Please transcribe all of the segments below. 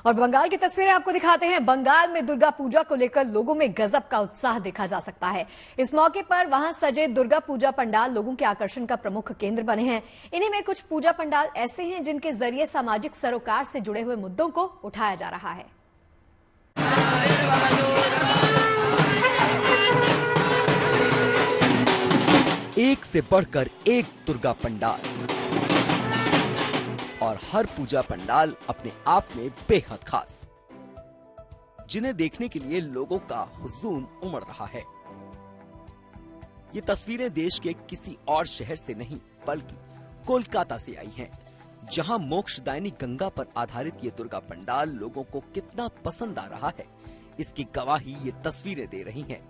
और बंगाल की तस्वीरें आपको दिखाते हैं। बंगाल में दुर्गा पूजा को लेकर लोगों में गजब का उत्साह देखा जा सकता है। इस मौके पर वहां सजे दुर्गा पूजा पंडाल लोगों के आकर्षण का प्रमुख केंद्र बने हैं। इन्हीं में कुछ पूजा पंडाल ऐसे हैं जिनके जरिए सामाजिक सरोकार से जुड़े हुए मुद्दों को उठाया जा रहा है। एक से बढ़कर एक दुर्गा पंडाल और हर पूजा पंडाल अपने आप में बेहद खास, जिन्हें देखने के लिए लोगों का हुजूम उमड़ रहा है। ये तस्वीरें देश के किसी और शहर से नहीं बल्कि कोलकाता से आई हैं, जहां मोक्षदायिनी गंगा पर आधारित ये दुर्गा पंडाल लोगों को कितना पसंद आ रहा है, इसकी गवाही ये तस्वीरें दे रही हैं।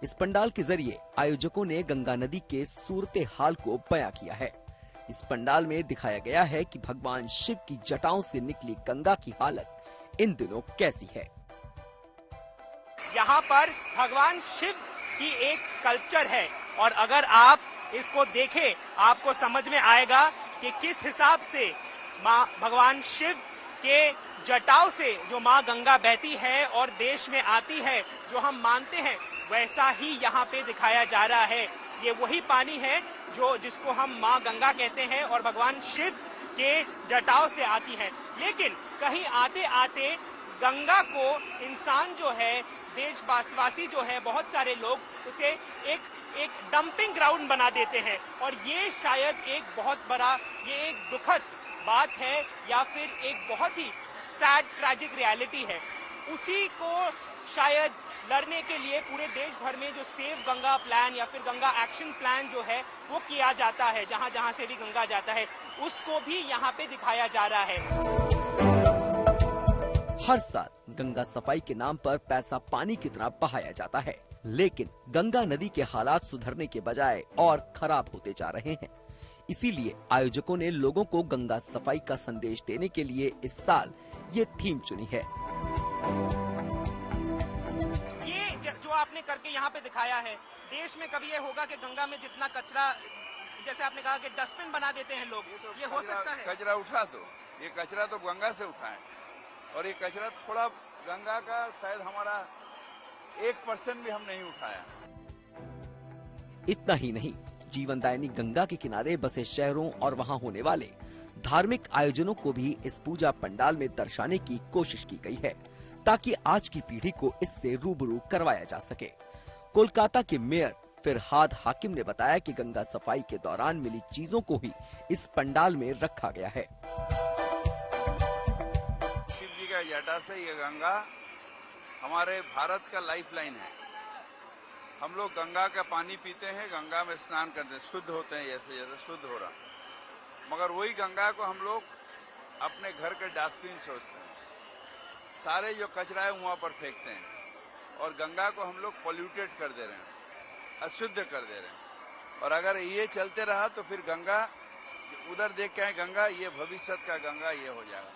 इस पंडाल के जरिए आयोजकों ने गंगा नदी के सूरते हाल को बयां किया है। इस पंडाल में दिखाया गया है कि भगवान शिव की जटाओं से निकली गंगा की हालत इन दिनों कैसी है। यहाँ पर भगवान शिव की एक स्कल्पचर है और अगर आप इसको देखें आपको समझ में आएगा कि किस हिसाब से माँ भगवान शिव के जटाओं से जो माँ गंगा बहती है और देश में आती है, जो हम मानते हैं वैसा ही यहाँ पे दिखाया जा रहा है। ये वही पानी है जिसको हम माँ गंगा कहते हैं और भगवान शिव के जटाओं से आती है। लेकिन कहीं आते आते गंगा को इंसान जो है, देशवासी जो है, बहुत सारे लोग उसे एक डंपिंग ग्राउंड बना देते हैं और ये शायद एक बहुत बड़ा, ये एक दुखद बात है या फिर एक बहुत ही सैड ट्रैजिक रियलिटी है। उसी को शायद लड़ने के लिए पूरे देश भर में जो सेव गंगा प्लान या फिर गंगा एक्शन प्लान जो है वो किया जाता है, जहां जहां से भी गंगा जाता है उसको भी यहाँ पे दिखाया जा रहा है। हर साल गंगा सफाई के नाम पर पैसा पानी की तरह बहाया जाता है, लेकिन गंगा नदी के हालात सुधरने के बजाय और खराब होते जा रहे हैं। इसीलिए आयोजकों ने लोगों को गंगा सफाई का संदेश देने के लिए इस साल ये थीम चुनी है। जो आपने करके यहाँ पे दिखाया है, देश में कभी ये होगा कि गंगा में जितना कचरा, जैसे आपने कहा कि डस्टबिन बना देते हैं लोग, ये हो सकता है? कचरा उठा दो, ये कचरा तो गंगा से उठाएं और ये कचरा थोड़ा गंगा का शायद हमारा 1% भी हम नहीं उठाया। इतना ही नहीं, जीवनदायिनी गंगा के किनारे बसे शहरों और वहां होने वाले धार्मिक आयोजनों को भी इस पूजा पंडाल में दर्शाने की कोशिश की गई है, ताकि आज की पीढ़ी को इससे रूबरू करवाया जा सके। कोलकाता के मेयर फिरहाद हाकिम ने बताया कि गंगा सफाई के दौरान मिली चीजों को ही इस पंडाल में रखा गया है। शिव जी का जटा से ये गंगा हमारे भारत का लाइफलाइन है। हम लोग गंगा का पानी पीते हैं, गंगा में स्नान करते हैं, शुद्ध होते हैं, जैसे जैसे शुद्ध हो रहा, मगर वही गंगा को हम लोग अपने घर के डस्टबिन सोचते हैं, सारे जो कचरा है वहां पर फेंकते हैं और गंगा को हम लोग पॉल्यूटेड कर दे रहे हैं, अशुद्ध कर दे रहे हैं। और अगर ये चलते रहा तो फिर गंगा उधर देख के गंगा, ये भविष्य का गंगा ये हो जाएगा।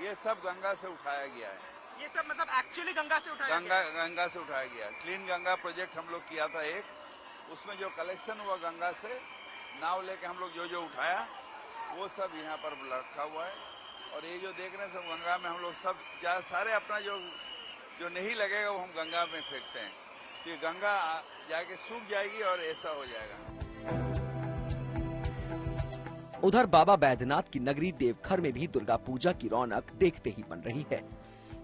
ये सब गंगा से उठाया गया है। ये सब मतलब एक्चुअली गंगा से उठाया गंगा से उठाया गया। क्लीन गंगा प्रोजेक्ट हम लोग किया था एक, उसमें जो कलेक्शन हुआ गंगा से, नाव लेके हम लोग जो उठाया वो सब यहाँ पर रखा हुआ है। और ये जो देख रहे हैं सब गंगा में हम लोग सब सारे अपना जो नहीं लगेगा वो हम गंगा में फेंकते हैं, तो गंगा जाके सूख जाएगी और ऐसा हो जाएगा। उधर बाबा बैद्यनाथ की नगरी देवघर में भी दुर्गा पूजा की रौनक देखते ही बन रही है।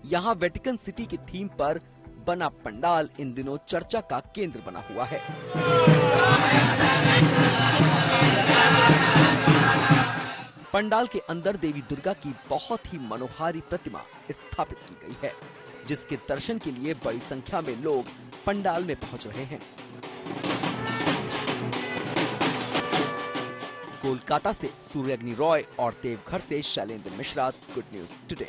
यहाँ वेटिकन सिटी की थीम पर बना पंडाल इन दिनों चर्चा का केंद्र बना हुआ है। पंडाल के अंदर देवी दुर्गा की बहुत ही मनोहारी प्रतिमा स्थापित की गई है, जिसके दर्शन के लिए बड़ी संख्या में लोग पंडाल में पहुंच रहे हैं। कोलकाता से सूर्यग्नि रॉय और देवघर से Shailendra Mishra, good news today.